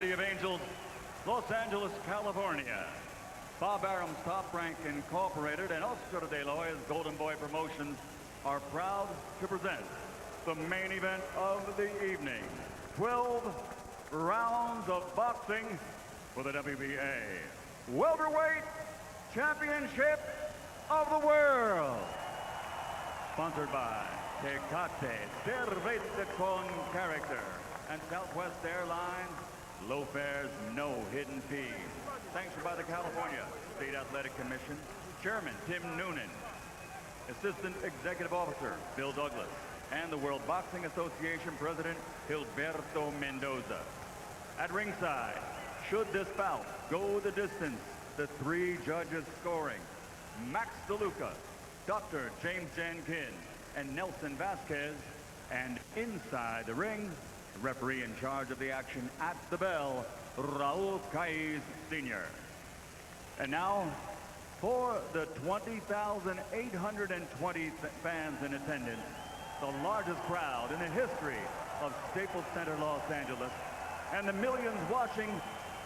City of Angels, Los Angeles, California. Bob Arum's Top Rank Incorporated and Oscar de la Hoya's Golden Boy Promotions are proud to present the main event of the evening. 12 rounds of boxing for the WBA Welterweight Championship of the World. Sponsored by Tecate, Cerveza con Character, and Southwest Airlines. Low fares, no hidden fees. Sanctioned by the California State Athletic Commission. Chairman Tim Noonan. Assistant Executive Officer Bill Douglas. And the World Boxing Association President Gilberto Mendoza. At ringside, should this bout go the distance, the three judges scoring: Max DeLuca, Dr. James Jankin, and Nelson Vasquez. And inside the ring, the referee in charge of the action at the bell, Raul Caiz Sr. And now, for the 20,820 fans in attendance, the largest crowd in the history of Staples Center, Los Angeles, and the millions watching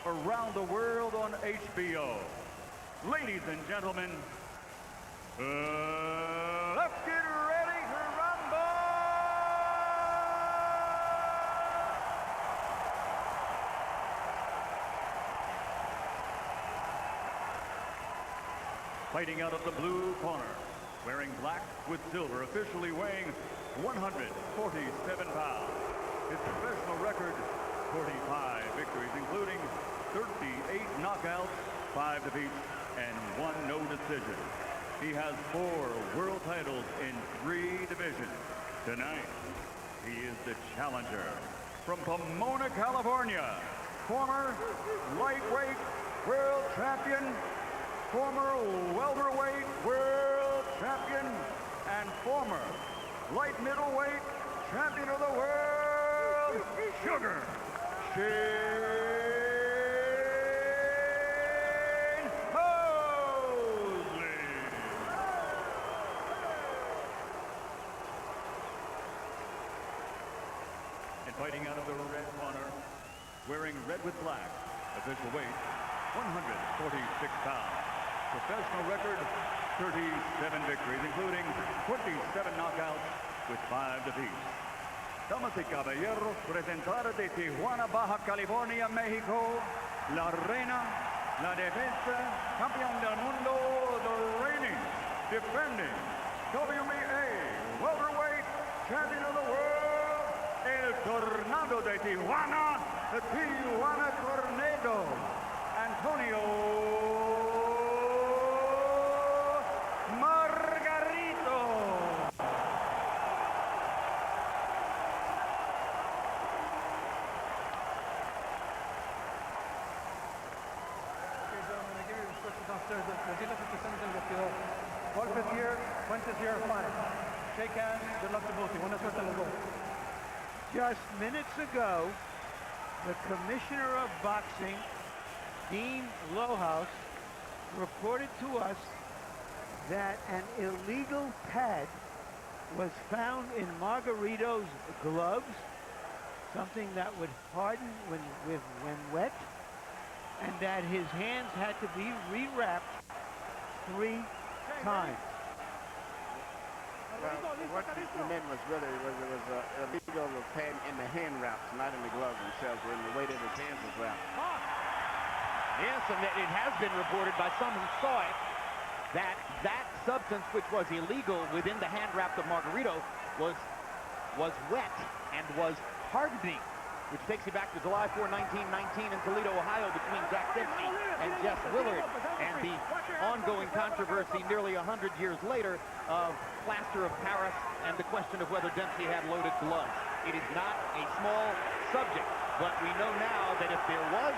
around the world on HBO. Ladies and gentlemen, let's get ready to rumble! Fighting out of the blue corner, wearing black with silver, officially weighing 147 pounds. His professional record, 45 victories, including 38 knockouts, 5 defeats, and 1 no decision. He has 4 world titles in 3 divisions. Tonight, he is the challenger from Pomona, California, former lightweight world champion, former welterweight world champion, and former light middleweight champion of the world, Sugar Shane Mosley. And fighting out of the red corner, wearing red with black, official weight 146 pounds. Professional record, 37 victories, including 27 knockouts with 5 defeats. Damas y caballeros, presentar de Tijuana, Baja California, México, la reina, la defensa, campeón del mundo, the reigning, defending WBA welterweight champion of the world, el Tornado de Tijuana, the Tijuana Tornado, Antonio Margarito. Golpes here, punches here, fine. Shake hands, good luck to both of you. Buena suerte a los dos. Just minutes ago, the Commissioner of Boxing, Dean Lohaus, reported to us that an illegal pad was found in Margarito's gloves, something that would harden when wet, and that his hands had to be rewrapped 3 times. Well, what he meant was really was it was illegal pad in the hand wraps, not in the gloves themselves, or in the way that his hands was wrapped. Yes, and it has been reported by some who saw it that that substance which was illegal within the hand wrap of Margarito was wet and was hardening, which takes you back to July 4, 1919 in Toledo, Ohio, between Jack Dempsey and Jess Willard, and the ongoing controversy nearly 100 years later of plaster of Paris and the question of whether Dempsey had loaded gloves. It is not a small subject, but we know now that if there was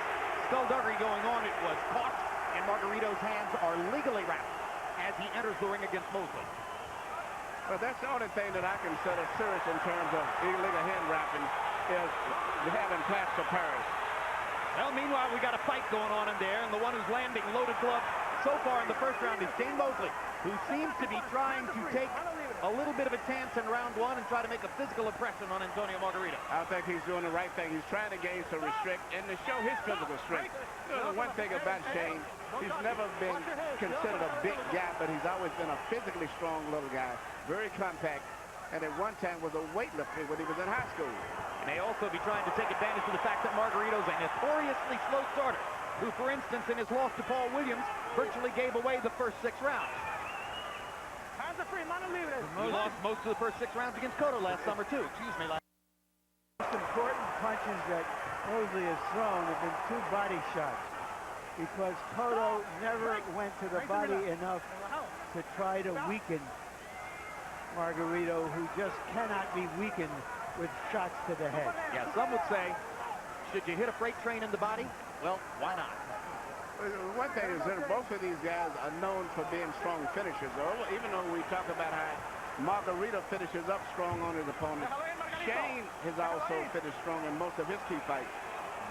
skullduggery going on, it was caught, and Margarito's hands are legally wrapped as he enters the ring against Mosley. Well, that's the only thing that I consider serious in terms of illegal hand wrapping is having plaster of Paris. Well, meanwhile, we got a fight going on in there, and the one who's landing loaded gloves so far in the first round is Shane Mosley, who seems to be trying to take a little bit of a chance in round one and try to make a physical impression on Antonio Margarito. I think he's doing the right thing. He's trying to gain some restrict and to show his physical strength. You know, the one thing about Shane, he's never been considered a big guy, but he's always been a physically strong little guy, very compact, and at one time was a weightlifter when he was in high school. He may also be trying to take advantage of the fact that Margarito's a notoriously slow starter, who, for instance, in his loss to Paul Williams, virtually gave away the first 6 rounds. He lost most of the first 6 rounds against Cotto last summer, too. Excuse me. The most important punches that Mosley has thrown have been 2 body shots, because Cotto never went to the body enough to try to weaken Margarito, who just cannot be weakened with shots to the head. Yeah, some would say, should you hit a freight train in the body? Well, why not? One thing is that both of these guys are known for being strong finishers, though. Even though we talk about how Margarito finishes up strong on his opponent, Shane has also finished strong in most of his key fights.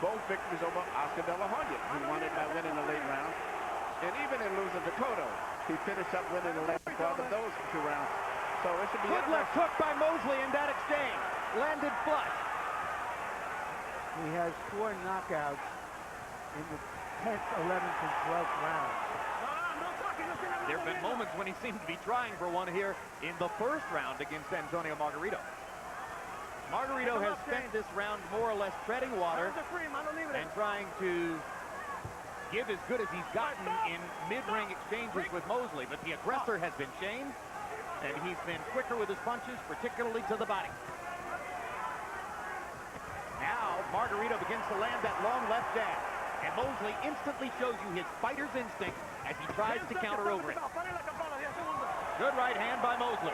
Both victories over Oscar De La Hoya, who won it by winning the late round. And even in losing to Cotto, he finished up winning the late part of those 2 rounds. So it should be Good left hook by Mosley in that exchange. Landed flush. He has 4 knockouts in the 10th, 11th, and 12th rounds. There have been moments when he seemed to be trying for one here in the first round against Antonio Margarito. Margarito has spent this round more or less treading water and trying to give as good as he's gotten in mid-ring exchanges with Mosley, but the aggressor has been Shane, and he's been quicker with his punches, particularly to the body. Now, Margarito begins to land that long left jab, and Mosley instantly shows you his fighter's instinct as he tries to counter over it. Good right hand by Mosley.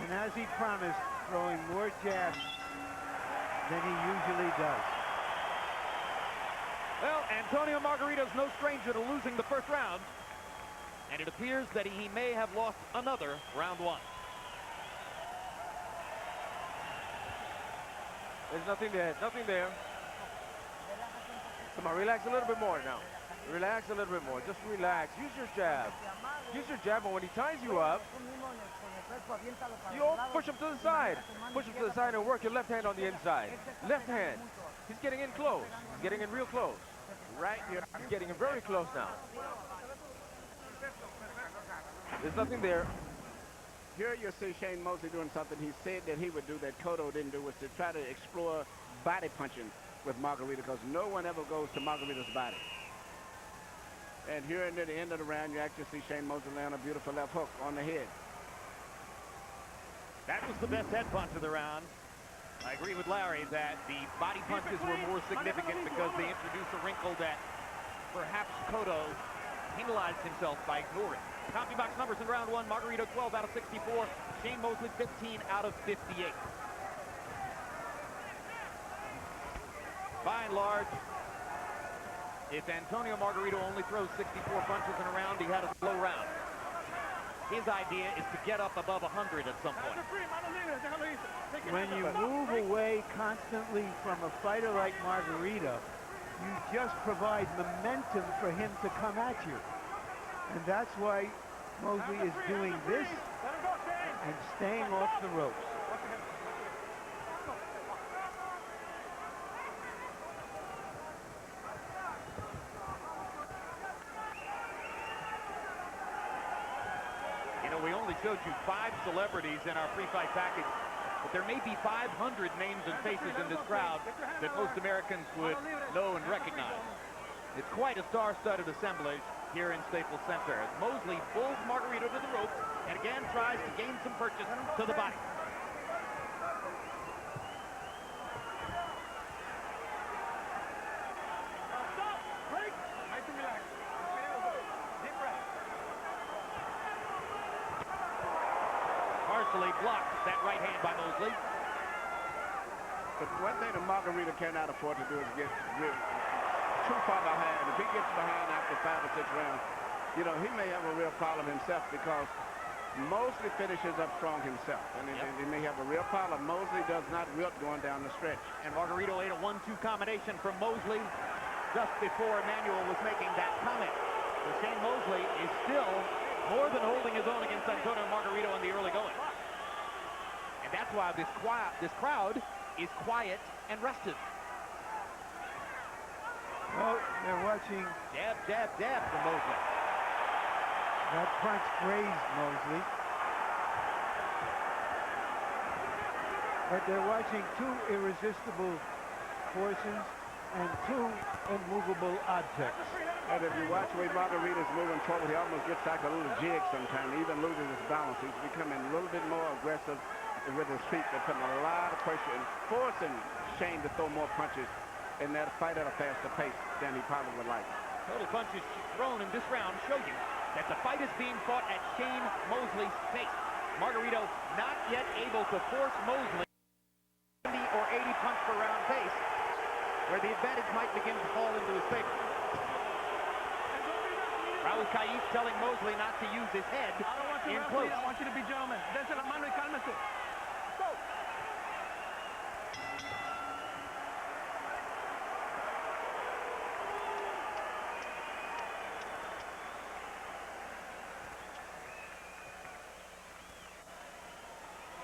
And as he promised, throwing more jabs than he usually does. Well, Antonio Margarito's no stranger to losing the first round, and it appears that he may have lost another round 1. There's nothing there, nothing there. Come on, relax a little bit more now. Relax a little bit more, just relax. Use your jab. Use your jab, and when he ties you up, you push him to the side. Push him to the side and work your left hand on the inside. Left hand. He's getting in close. He's getting in real close. Right here. He's getting in very close now. There's nothing there. Here you see Shane Mosley doing something he said that he would do that Cotto didn't do, was to try to explore body punching with Margarito, because no one ever goes to Margarito's body. And here near the end of the round, you actually see Shane Mosley land a beautiful left hook on the head. That was the best head punch of the round. I agree with Larry that the body punches were more significant because they introduced a wrinkle that perhaps Cotto penalized himself by ignoring. Copy box numbers in round 1, Margarito 12 out of 64, Shane Mosley 15 out of 58. By and large, if Antonio Margarito only throws 64 punches in a round, he had a slow round. His idea is to get up above 100 at some point. When you move away constantly from a fighter like Margarito, you just provide momentum for him to come at you. And that's why Mosley is doing this and staying off the ropes. You know, we only showed you 5 celebrities in our pre-fight package, but there may be 500 names and faces in this crowd that most Americans would know and recognize. It's quite a star-studded assemblage here in Staples Center as Mosley pulls Margarito to the ropes and again tries to gain some purchase to the body. Partially blocked that right hand by Mosley. But one thing that Margarito cannot afford to do is get too far behind. If he gets behind after 5 or 6 rounds, you know, he may have a real problem himself, because Mosley finishes up strong himself. And he may have a real problem. Mosley does not wilt going down the stretch. And Margarito ate a 1-2 combination from Mosley just before Emmanuel was making that comment. So Shane Mosley is still more than holding his own against Antonio Margarito in the early going. And that's why this crowd is quiet and rested. Well, they're watching. Jab, jab, jab from Mosley. That punch grazed Mosley. But they're watching two irresistible forces and two immovable objects. And if you watch the way Margarito's moving forward, he almost gets like a little jig sometimes. He even loses his balance. He's becoming a little bit more aggressive with his feet. They're putting a lot of pressure and forcing Shane to throw more punches in that fight at a faster pace than he probably would like. Total punches thrown in this round show you that the fight is being fought at Shane Mosley's pace. Margarito not yet able to force Mosley 70 or 80 punch per round pace, where the advantage might begin to fall into his favor. Raul Caiz telling Mosley not to use his head in close. I want you to be gentlemen. Dense la mano y cálmese. Go.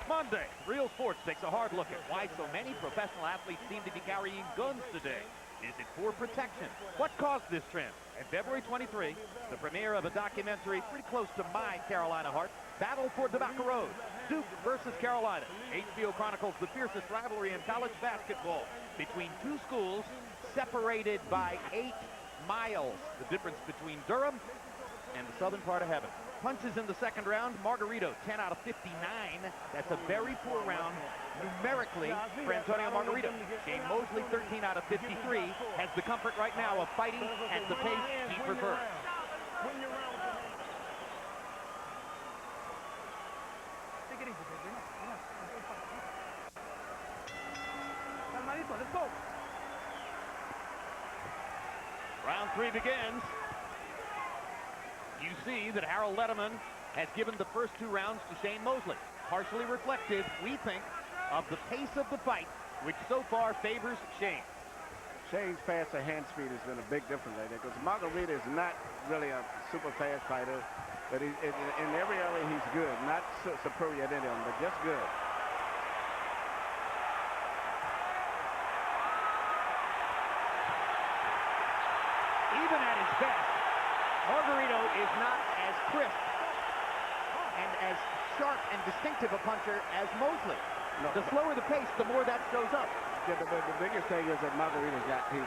Monday, Real Sports takes a hard look at why so many professional athletes seem to be carrying guns today. Is it for protection? What caused this trend? And February 23, the premiere of a documentary pretty close to my Carolina heart, Battle for Tobacco Road, Duke versus Carolina. HBO chronicles the fiercest rivalry in college basketball between two schools separated by 8 miles. The difference between Durham and the southern part of heaven. Punches in the second round, Margarito 10 out of 59. That's a very poor round numerically for Antonio Margarito. Shane Mosley 13 out of 53 has the comfort right now of fighting at the pace he prefers. Take it easy, baby. Calmadito, let's go. Round 3 begins. You see that Harold Letterman has given the first 2 rounds to Shane Mosley. Partially reflective, we think, of the pace of the fight, which so far favors Shane. Shane's faster hand speed has been a big difference right there because Margarito is not really a super fast fighter, but in every area he's good. Not superior at any of them, but just good. Even at his best, Margarito is not as crisp and as sharp and distinctive a puncher as Mosley. No. The slower the pace, the more that shows up. Yeah, the biggest thing is that Margarito's got his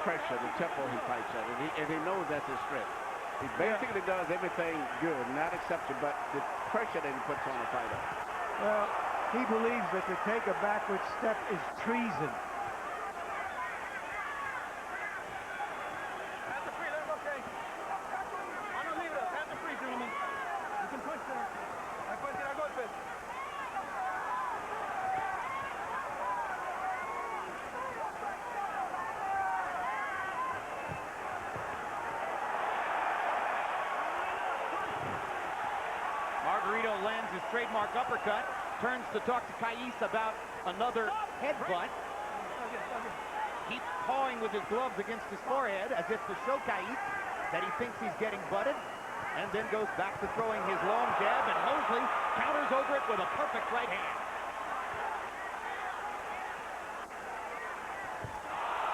pressure, the tempo he fights at, and he knows that's his strength. He basically does everything good, not exception, but the pressure that he puts on a fighter. Well, he believes that to take a backward step is treason. Hands are free, that's okay. Mano libre, hands are free, gentlemen. You can push there. I push it a golpes. Margarito lands his trademark uppercut, turns to talk to Caiz about another headbutt. Keeps pawing with his gloves against his forehead as if to show Caiz that he thinks he's getting butted, and then goes back to throwing his long jab, and Mosley counters over it with a perfect right hand.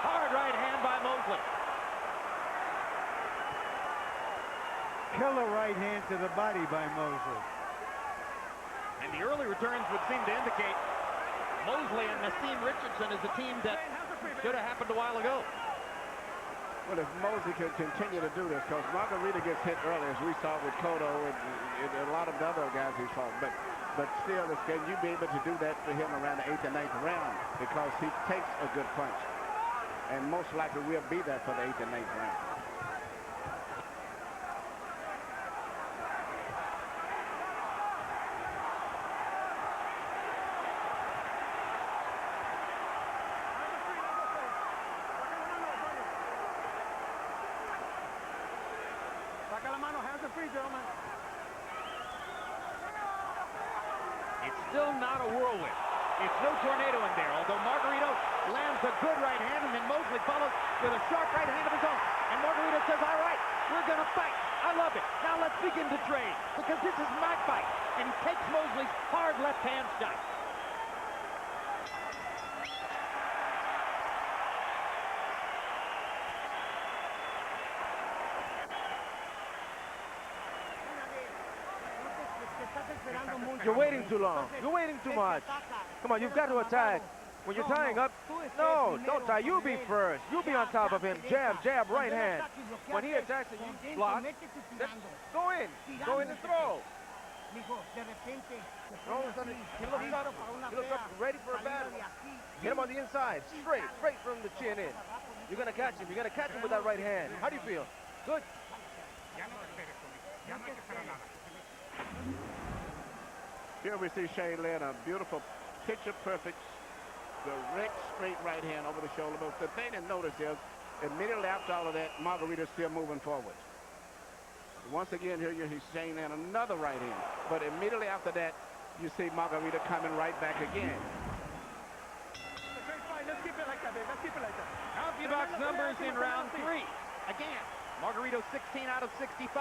Hard right hand by Mosley. Killer right hand to the body by Mosley. And the early returns would seem to indicate Mosley and Nassim Richardson is a team that should have happened a while ago. Well, if Mosley could continue to do this, because Margarito gets hit early, as we saw with Cotto and a lot of the other guys he fought, but still, can you be able to do that for him around the 8th and 9th round? Because he takes a good punch, and most likely will be there for the 8th and 9th round. Saca la mano, hands are free, gentlemen. It's still not a whirlwind. It's no tornado in there, although Margarito lands a good right hand, and then Mosley follows with a sharp right hand of his own. And Margarito says, all right, We're going to fight. I love it. Now let's begin to trade because this is my fight. And he takes Mosley's hard left-hand shot. You're waiting too long. You're waiting too much. Come on, you've got to attack. When you're tying up, no, don't tie. You be first. You be on top of him. Jab, jab, right hand. When he attacks and you block, then go in. Go in and throw. And all of a sudden, he looks up ready for a battle. Hit him on the inside, straight from the chin in. You're going to catch him. You're going to catch him with that right hand. How do you feel? Good. Here we see Shane laying a beautiful, picture-perfect, direct, straight right hand over the shoulder. But the thing to notice is, immediately after all of that, Margarito's still moving forward. Once again, here he's Shane laying another right hand. But immediately after that, you see Margarito coming right back again. Let's keep it like that, babe. Let's keep it like that. CompuBox numbers in round 3. Again, Margarito 16 out of 65.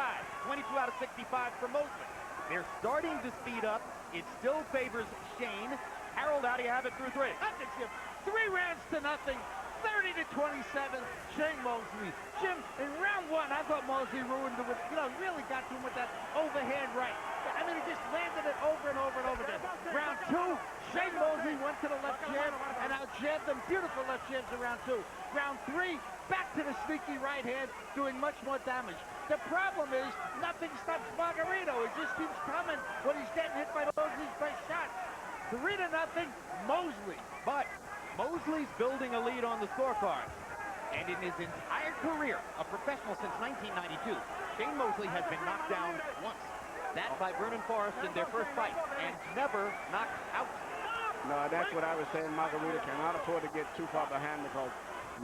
22 out of 65 for Mosley. They're starting to speed up. It still favors Shane. Harold, how do you have it through 3? 3 rounds to nothing. 30 to 27. Shane Mosley. Jim, in round 1, I thought Mosley ruined it with, really got to him with that overhand right. I mean, he just landed it over and over and over again. Round 2, Shane Mosley went to the left jab and out-jabbed them. Beautiful left jabs in round 2. Round 3, back to the sneaky right hand, doing much more damage. The problem is, nothing stops Margarito. It just keeps coming when he's getting hit by Mosley's best shot. 3 to nothing, Mosley. But Mosley's building a lead on the scorecard. And in his entire career, a professional since 1992, Shane Mosley has been knocked down once. That by Vernon Forrest in their first fight, and never knocked out. No, that's what I was saying. Margarito cannot afford to get too far behind because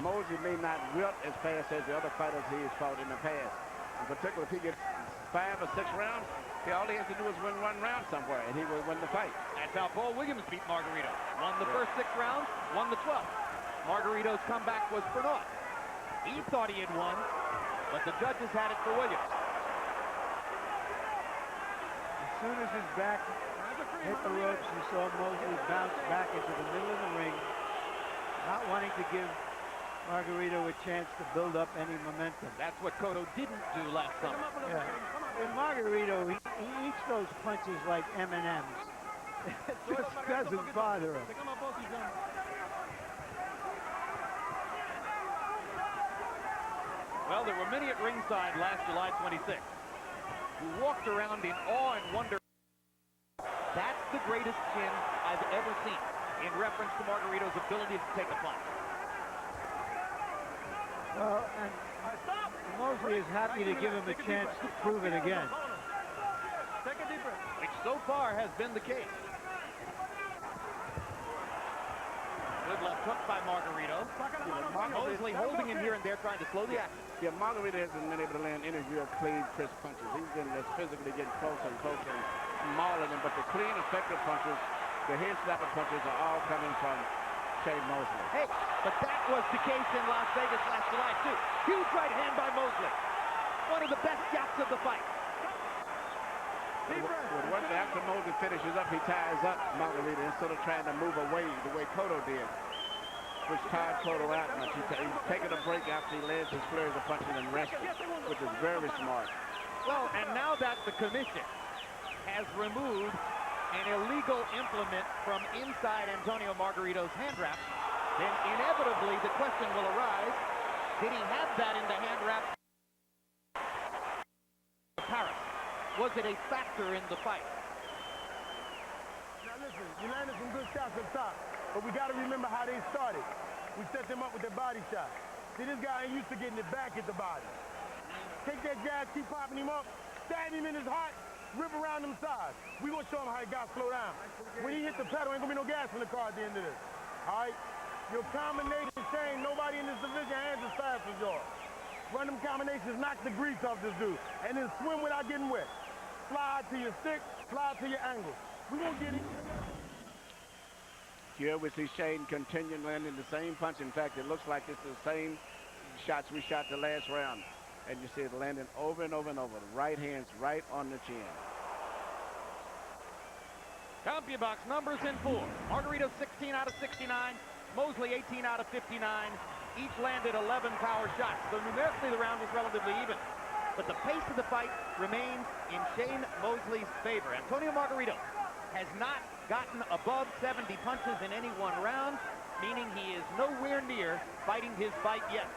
Mosley may not wilt as fast as the other fighters he has fought in the past. In particular, if he gets 5 or 6 rounds, all he has to do is win 1 round somewhere, and he will win the fight. That's how Paul Williams beat Margarito. Won the first 6 rounds, won the 12th. Margarito's comeback was for naught. He thought he had won, but the judges had it for Williams. As soon as his back hit the ropes, you saw Mosley bounce back into the middle of the ring, not wanting to give Margarito a chance to build up any momentum. That's what Cotto didn't do last summer. Yeah. And Margarito, he eats those punches like M&Ms. It just doesn't bother him. Well, there were many at ringside last July 26th who walked around in awe and wonder. That's the greatest chin I've ever seen, in reference to Margarito's ability to take a punch. Well, and Mosley is happy to give him a chance to prove it again. Take a deep breath. Which so far has been the case. Good left hook by Margarito. Mosley holding him here and there, trying to slow the action. Yeah, Margarito hasn't been able to land any real clean, crisp punches. He's been just physically getting closer and closer and mauling him, but the clean, effective punches, the head slapper punches are all coming from Shane Mosley. Hey, but that was the case in Las Vegas last July, too. Huge right hand by Mosley. One of the best shots of the fight. After Mosley finishes up, he ties up Margarito instead of trying to move away the way Cotto did, which tired Cotto out much. He's taking a break after he lands his flurries of punches and resting, which is very smart. Well, and now that the commission has removed an illegal implement from inside Antonio Margarito's hand wrap, then inevitably the question will arise, did he have that in the hand wrap? Paris. Was it a factor in the fight? Now listen, you landed some good shots up top, but we got to remember how they started. We set them up with their body shot. See, this guy ain't used to getting it back at the body. Take that jab, keep popping him up, stab him in his heart, rip around them sides. We gonna show him how he got slow down. When he hit the pedal, ain't gonna be no gas in the car at the end of this. All right? Your combination, Shane, nobody in this division hands as fast as yours. Run them combinations, knock the grease off this dude, and then swim without getting wet. Slide to your stick, slide to your angle. We gonna get it. Here we see Shane continuing landing the same punch. In fact, it looks like it's the same shots we shot the last round. And you see it landing over and over and over. The right hand's right on the chin. CompuBox numbers in 4. Margarito 16 out of 69. Mosley 18 out of 59. Each landed 11 power shots. So numerically the round was relatively even. But the pace of the fight remains in Shane Mosley's favor. Antonio Margarito has not gotten above 70 punches in any one round, meaning he is nowhere near fighting his fight yet.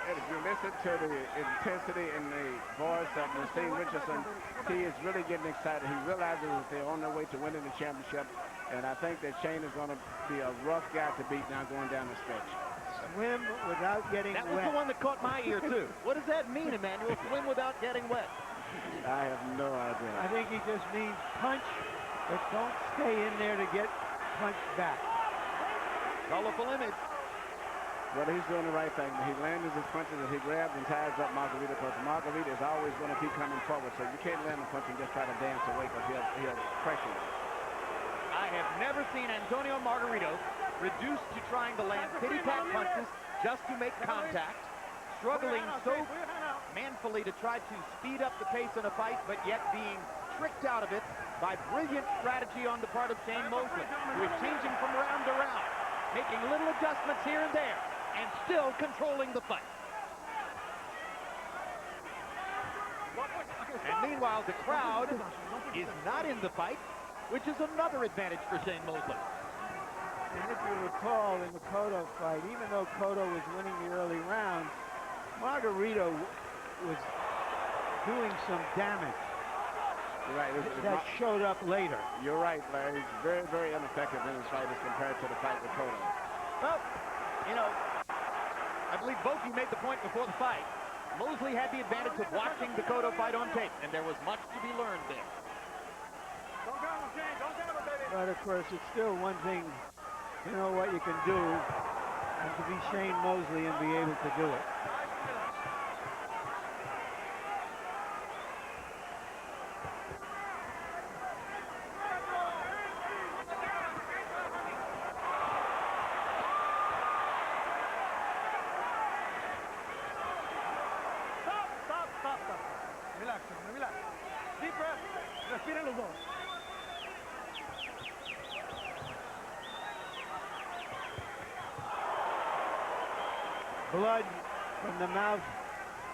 And if you listen to the intensity in the voice of Steve Richardson, he is really getting excited. He realizes that they're on their way to winning the championship, and I think that Shane is going to be a rough guy to beat now going down the stretch. Swim without getting wet. That was the one that caught my ear, too. What does that mean, Emmanuel? Swim without getting wet? I have no idea. I think he just means punch, but don't stay in there to get punched back. Colorful image. Well, he's doing the right thing. He lands his punches and he grabs and ties up Margarito, because Margarito is always going to keep coming forward, so you can't land a punch and just try to dance away, because he'll pressure you. I have never seen Antonio Margarito reduced to trying to land pity-pat punches just to make contact, struggling so manfully to try to speed up the pace in a fight, but yet being tricked out of it by brilliant strategy on the part of Shane Mosley, who is changing from round to round, making little adjustments here and there, and still controlling the fight. And meanwhile, the crowd is not in the fight, which is another advantage for Shane Mosley. And if you recall in the Cotto fight, even though Cotto was winning the early rounds, Margarito was doing some damage. You're right. That showed up later. You're right, Larry. He's very, very ineffective in his fight as compared to the fight with Cotto. Well, you know, I believe both you made the point before the fight. Mosley had the advantage of watching the Cotto fight on tape, and there was much to be learned there. But of course, it's still one thing to know what you can do and to be Shane Mosley and be able to do it. Blood from the mouth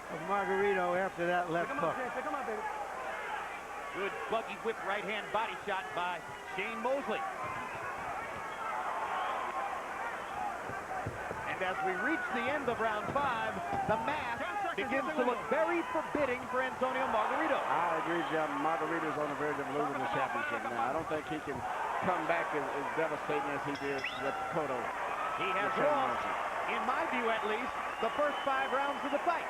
of Margarito after that left hook. Good buggy whip right hand body shot by Shane Mosley. And as we reach the end of round 5, the mask begins to look very forbidding for Antonio Margarito. I agree, John. Margarito's on the verge of losing the championship now. I don't think he can come back as devastating as he did with Cotto. He has lost, in my view at least, the first 5 rounds of the fight.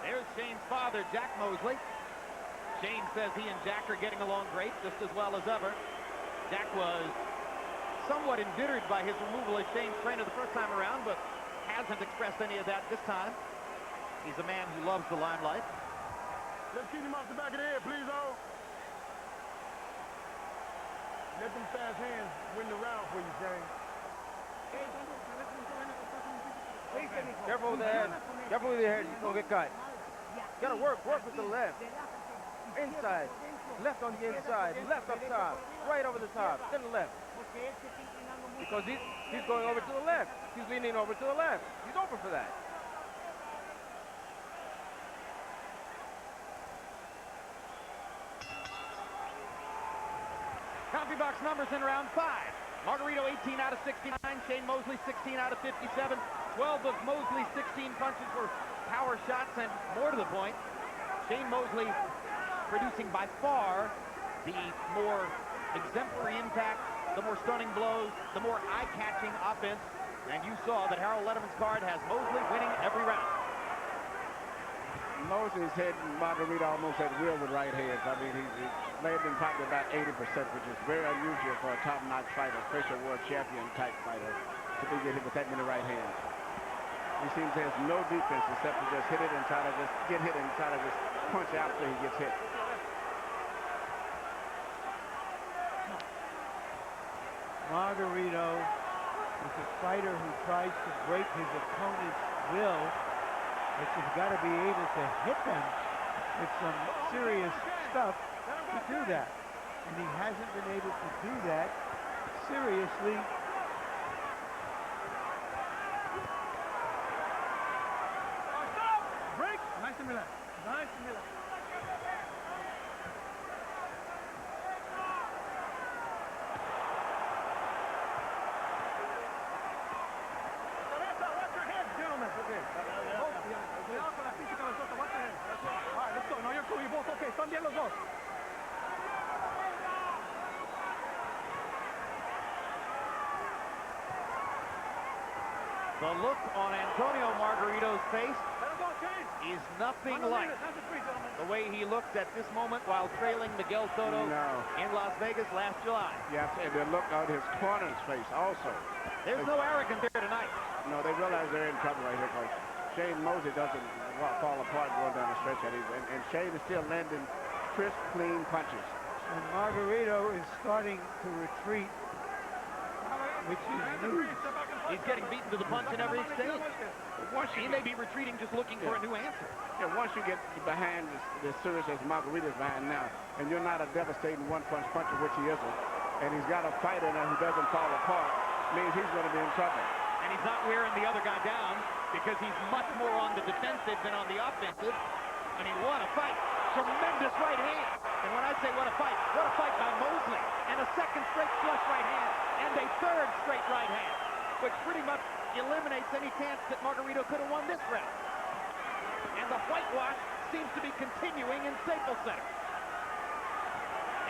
There's Shane's father, Jack Mosley. Shane says he and Jack are getting along great, just as well as ever. Jack was somewhat embittered by his removal as Shane's trainer the first time around, but hasn't expressed any of that this time. He's a man who loves the limelight. Let's keep him off the back of the head, please, oh. Let them fast hands win the round for you, Shane. Careful with the head. Careful with your head. You're going to get cut. You got to work with the left. Inside. Left on the inside. Left up top. Right over the top. Then the left. Because he's going over to the left. He's leaning over to the left. He's open for that. CompuBox numbers in round 5. Margarito 18 out of 69. Shane Mosley 16 out of 57. 12 of Mosley's 16 punches were power shots, and more to the point, Shane Mosley producing by far the more exemplary impact, the more stunning blows, the more eye-catching offense. And you saw that Harold Letterman's card has Mosley winning every round. Mosley's hitting Margarito almost at will with right hands. I mean, he's landing probably about 80%, which is very unusual for a top-notch fighter, official world champion type fighter, to be getting hit with that many right hands. He seems to have no defense except to just hit it and try to just get hit and try to just punch out so he gets hit. Margarito is a fighter who tries to break his opponent's will, but you've got to be able to hit them with some serious stuff to do that. And he hasn't been able to do that seriously. Break. Nice and relax. Nice and relax. Watch your head, gentlemen. Okay. All right, let's go. No, you're cool. You're both okay. Están bien los dos. The look on Antonio Margarito's face is nothing like the way he looked at this moment while trailing Miguel Cotto in Las Vegas last July. Yes, and the look on his corner's face also. There's no arrogance there tonight. No, they realize they're in trouble right here, Coach. Shane Mosley doesn't fall apart going down the stretch, and Shane is still landing crisp, clean punches. And Margarito is starting to retreat, which is news. He's getting beaten to the punch in every exchange. He may be retreating just looking for a new answer. Yeah, once you get behind as serious as Margarito's behind now, and you're not a devastating one-punch puncher, which he isn't, and he's got a fighter now who doesn't fall apart, means he's going to be in trouble. And he's not wearing the other guy down because he's much more on the defensive than on the offensive. And he won a fight. Tremendous right hand. And when I say what a fight by Mosley. And a second straight flush right hand. And a third straight right hand. Which pretty much eliminates any chance that Margarito could have won this round. And the whitewash seems to be continuing in Staples Center.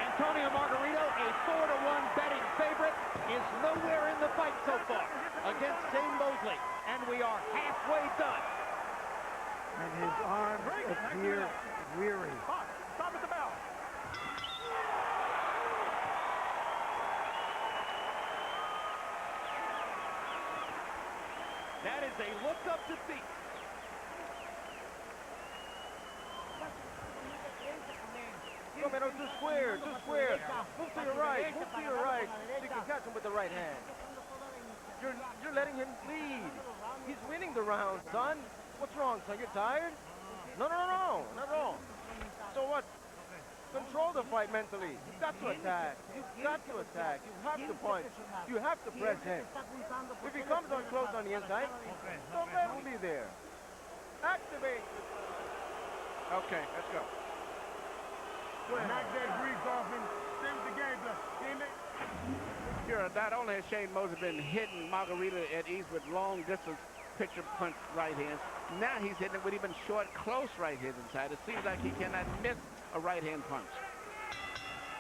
Antonio Margarito, a 4-1 betting favorite, is nowhere in the fight so far against Shane Mosley. And we are halfway done. And his arms appear weary. Stop at the bell. That is a look-up defeat. No, man, too square, too square. Move to your right, move to your right. So you can catch him with the right hand. You're letting him lead. He's winning the round, son. What's wrong, son? You're tired? No, not at all. So what? Control the fight mentally. You've got to attack. You've got to attack. You have to punch. You have to press him. If he comes on close on the inside, don't let him be there. Activate. Okay, let's go. Knock that grease off and stay with the game plan. Here, not only has Shane Mosley been hitting Margarito at ease with long-distance picture punch right hands, now he's hitting it with even short, close right hands inside. It seems like he cannot miss a right-hand punch.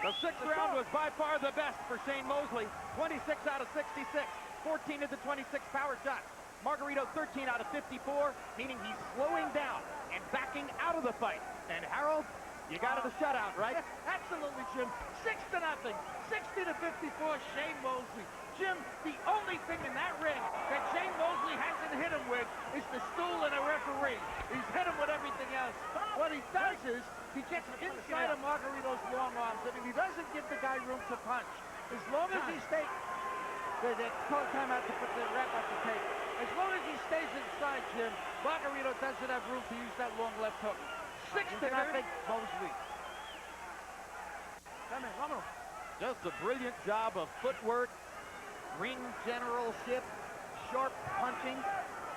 The sixth round was by far the best for Shane Mosley. 26 out of 66, 14 of the 26 power shots. Margarito 13 out of 54, meaning he's slowing down and backing out of the fight. And Harold, you got it a shutout, right? Absolutely, Jim. 6-0. 60 to 54, Shane Mosley. Jim, the only thing in that ring that Shane Mosley hasn't hit him with is the stool and a referee. He's hit him with everything else. What he does is he gets inside of Margarito's long arms, and if he doesn't give the guy room to punch, as long as he stays, they call time out to put the wrap up the tape. As long as he stays inside, Jim, Margarito doesn't have room to use that long left hook. 6-0, Mosley. Just a brilliant job of footwork, ring generalship, sharp punching,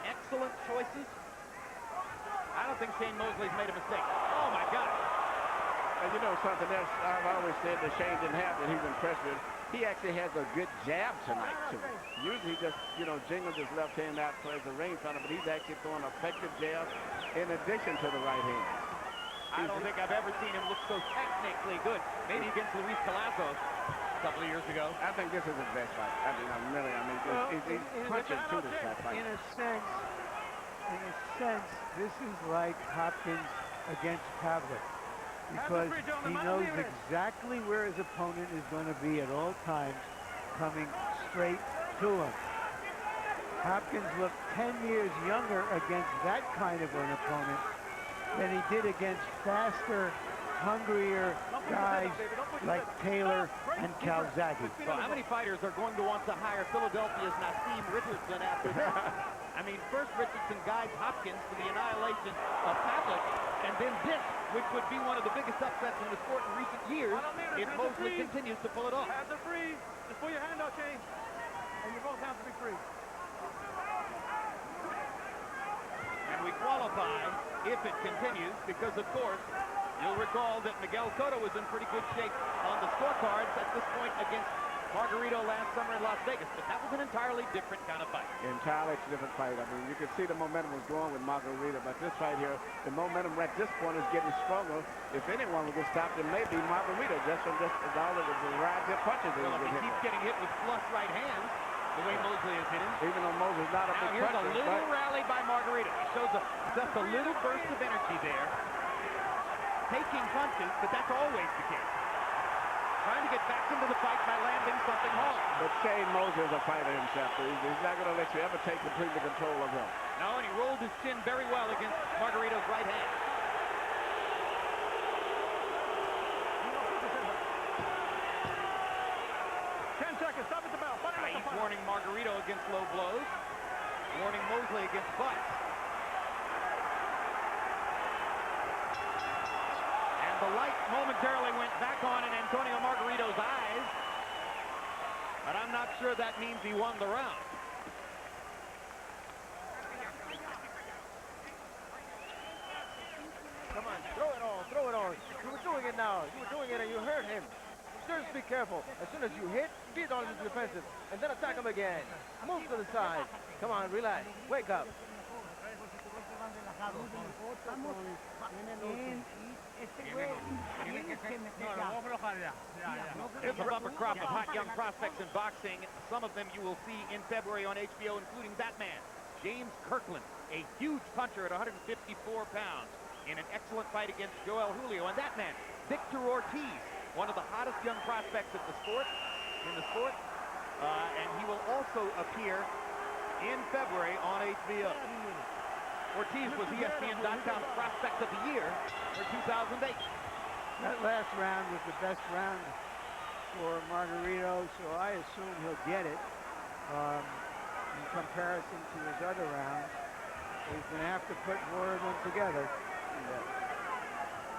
excellent choices. I don't think Shane Mosley's made a mistake. Oh, my God. And you know something else I've always said that Shane didn't have that he's impressed with? He actually has a good jab tonight, too. Usually he just, jingles his left hand out towards the range runner, but he's actually throwing effective jabs in addition to the right hand. I don't think I've ever seen him look so technically good. Maybe against Luis Calazos a couple of years ago. I think this is his best fight. He's punching to this fight. In a sense, this is like Hopkins against Pavlik, because he knows exactly where his opponent is going to be at all times, coming straight to him. Hopkins looked 10 years younger against that kind of an opponent than he did against faster, hungrier guys like Taylor and Calzaghe. So how many fighters are going to want to hire Philadelphia's Nassim Richardson after that? I mean, first Richardson guides Hopkins to the annihilation of Pavlik, and then this, which would be one of the biggest upsets in the sport in recent years, if Mosley continues to pull it off. Hands are free. Just pull your hand out, Shane. And your both hands will be free. And we qualify if it continues, because, of course, you'll recall that Miguel Cotto was in pretty good shape on the scorecards at this point against Margarito last summer in Las Vegas, but that was an entirely different kind of fight. Entirely different fight. I mean, you can see the momentum was going with Margarito, but this fight here, the momentum at this point is getting stronger. If anyone will get stopped, it may be Margarito, just from all of the variety of punches that Well, if he's he been keeps hitting. getting hit with flush right hands, the way Mosley is hitting. Even though Mosley's not a Now big here's puncher, a little rally by Margarito. He shows just a little burst of energy there. Taking punches, but that's always the case. Trying to get back into the fight by landing something hard. but Shane Mosley is a fighter himself. He's not going to let you ever take complete control of him. No, and he rolled his chin very well against Margarito's right hand. He's warning Margarito against low blows, warning Mosley against butts. And the light momentarily went back on in Antonio Margarito's eyes, but I'm not sure that means he won the round. Come on, throw it on, throw it on. You were doing it now. You were doing it and you hurt him. Just be careful. As soon as you hit, be on the defensive, and then attack him again. Move to the side. Come on, relax. Wake up. There's a bumper crop of hot young prospects in boxing. Some of them you will see in February on HBO, including that man, James Kirkland, a huge puncher at 154 pounds in an excellent fight against Joel Julio. And that man, Victor Ortiz, one of the hottest young prospects in the sport, and he will also appear in February on HBO. Ortiz was ESPN.com's Prospect of the Year for 2008. That last round was the best round for Margarito, so I assume he'll get it in comparison to his other rounds. He's going to have to put more of them together.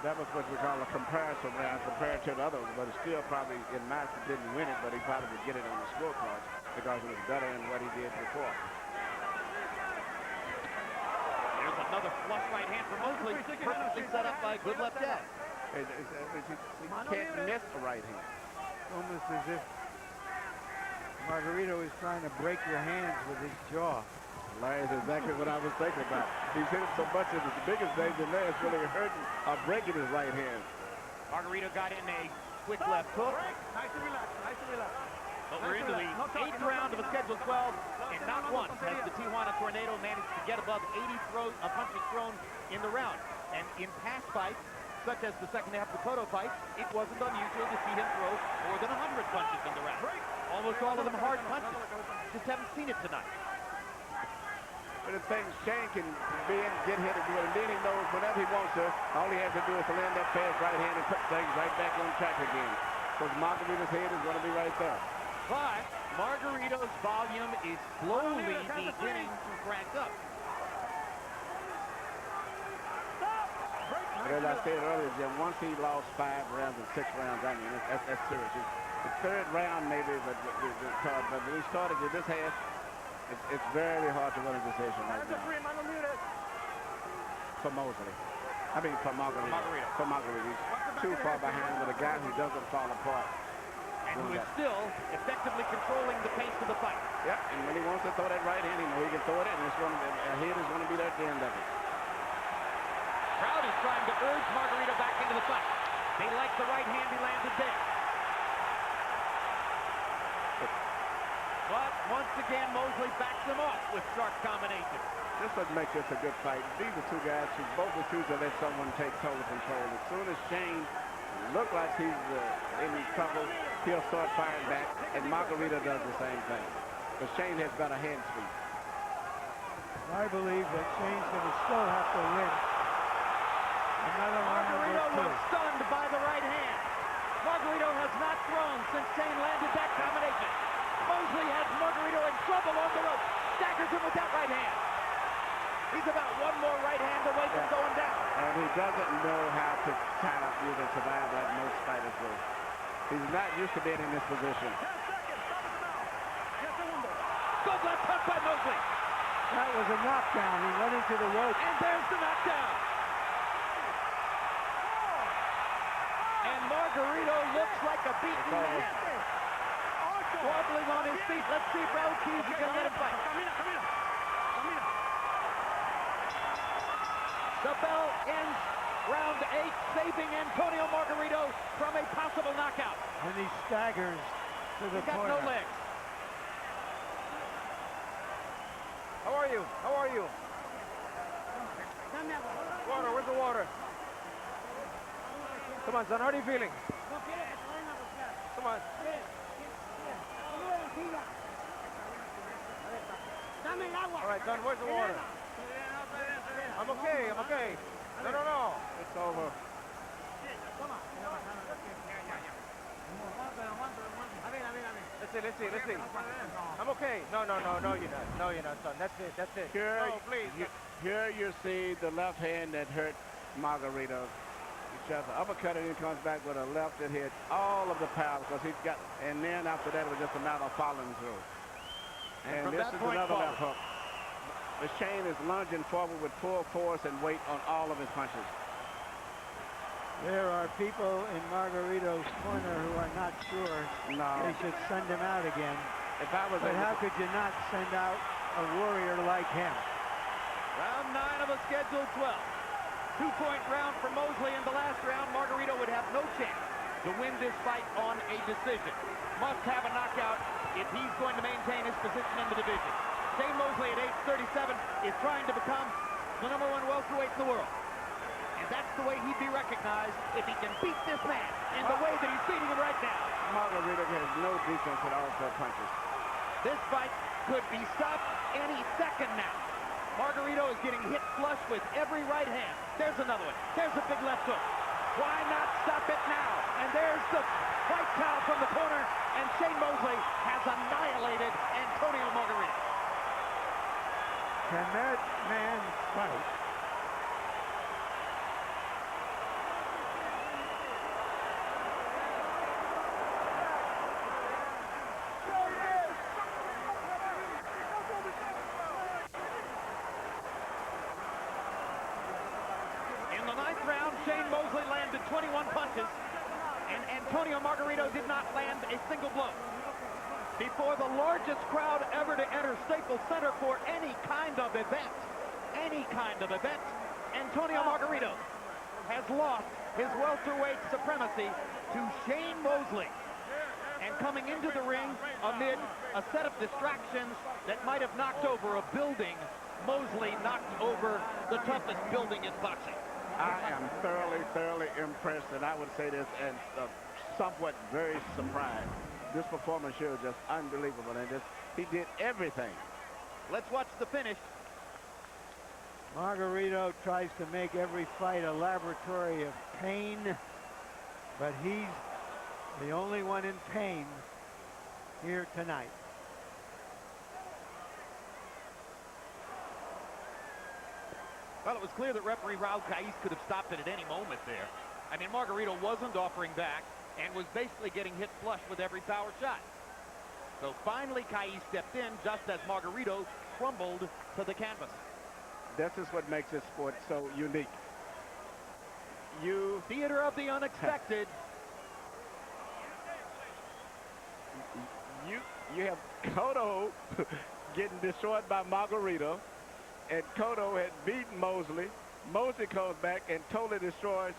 That was what we call a comparison round compared to the others, but it still probably, in match, didn't win it, but he probably would get it on the scorecard because it was better than what he did before. There's another flush right hand for Mosley, perfectly set up by a good left jab. He can't miss a right hand. Almost as if Margarito is trying to break your hands with his jaw. Larry, that's exactly what I was thinking about. He's hit him so much that the biggest danger there is really hurting or breaking his right hand. Margarito got in a quick left hook. Nice and relax, nice and relax. But we're into the 8th round of a scheduled 12, and not once has the Tijuana Tornado managed to get above 80 punches thrown in the round. And in past fights, such as the second half of the Cotto fight, it wasn't unusual to see him throw more than 100 punches in the round. Almost all of them hard punches. Just haven't seen it tonight. But the thing, Shane can get hit and then he knows whenever he wants to, all he has to do is to land that fast right hand and put things right back on track again. Because Margarito's head is going to be right there. But Margarito's volume is slowly beginning to crank up. But as I said earlier, Jim, once he lost 5 rounds and 6 rounds, I mean, that's serious. The third round maybe, but when he started to this half, it's very hard to win a decision right now. For Mosley. I mean, for Margarito. For Margarito. He's too far behind with a guy who doesn't fall apart. And who is still effectively controlling the pace of the fight. Yep, and when he wants to throw that right hand, he knows he can throw it, and a head is going to be there at the end of it. Crowd is trying to urge Margarito back into the fight. They like the right hand he landed there. But once again, Mosley backs him off with sharp combinations. This would make this a good fight. These are two guys who both refuse to let someone take total control. As soon as Shane looks like he's in trouble, he'll start firing back, and Margarito does the same thing. But Shane has got a hand sweep. I believe that Shane's going to still have to win Another Margarito round or was two. stunned by the right hand. Margarito has not thrown since Shane landed that combination. Mosley has Margarito in trouble on the rope. Staggers him with that right hand. He's about one more right hand away from going down. And he doesn't know how to kind of either survive like most fighters do. He's not used to being in this position. Good left hook by Mosley. That was a knockdown. He went into the rope. And there's the knockdown. And Margarito looks like a beaten man. Wobbling on his feet. Let's see if Raul Keys can let him fight. The bell ends round 8, saving Antonio Margarito from a possible knockout. And he staggers to the He's got corner. no legs. How are you? How are you? Water, where's the water? Come on, son, how are you feeling? Come on. All right, son, where's the water? I'm okay, I'm okay. No. It's over. Let's see. I'm okay. No, you're not. No, you're not, son. That's it. Here, No, please. here you see the left hand that hurt Margarito. He shoves an uppercut and he comes back with a left that hit all of the power because he's got, and then after that it was just a matter of following through. And from this that is point another forward. left hook. The Shane is lunging forward with full force and weight on all of his punches. There are people in Margarito's corner who are not sure No. they should send him out again. If I was But able how to- could you not send out a warrior like him? Round 9 of a scheduled 12. 2-point round for Mosley in the last round. Margarito would have no chance to win this fight on a decision. Must have a knockout if he's going to maintain his position in the division. Shane Mosley at age 37 is trying to become the #1 welterweight in the world. And that's the way he'd be recognized if he can beat this man in the way that he's beating him right now. Margarito has no defense at all for punches. This fight could be stopped any second now. Margarito is getting hit flush with every right hand. There's another one. There's a big left hook. Why not stop it now? And there's the white towel from the corner, and Shane Mosley has annihilated Antonio Margarito. Can that man fight? In the 9th round, Shane Mosley landed 21 punches, and Antonio Margarito did not land a single blow. Before the largest crowd ever to enter Staples Center for any kind of event, Antonio Margarito has lost his welterweight supremacy to Shane Mosley. And coming into the ring amid a set of distractions that might have knocked over a building, Mosley knocked over the toughest building in boxing. I am thoroughly impressed, and I would say this, and somewhat very surprised. This performance here is just unbelievable, and he did everything. Let's watch the finish. Margarito tries to make every fight a laboratory of pain, but he's the only one in pain here tonight. Well, it was clear that referee Raul Keys could have stopped it at any moment there. I mean, Margarito wasn't offering back and was basically getting hit flush with every power shot. So finally, Keys stepped in just as Margarito crumbled to the canvas. This is what makes this sport so unique. Theater of the unexpected. You have Cotto getting destroyed by Margarito, and Cotto had beaten Mosley. Mosley comes back and totally destroys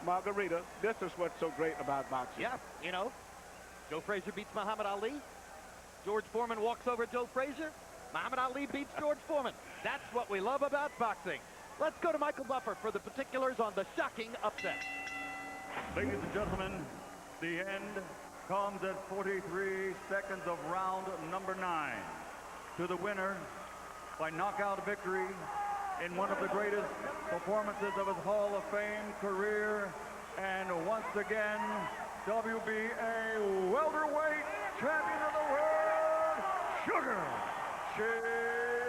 Margarito. This is what's so great about boxing. Yeah, you know, Joe Frazier beats Muhammad Ali. George Foreman walks over Joe Frazier. Muhammad Ali beats George Foreman. That's what we love about boxing. Let's go to Michael Buffer for the particulars on the shocking upset. Ladies and gentlemen, the end comes at 43 seconds of round number 9. To the winner by knockout victory, in one of the greatest performances of his Hall of Fame career. And once again, WBA welterweight champion of the world, Sugar Shane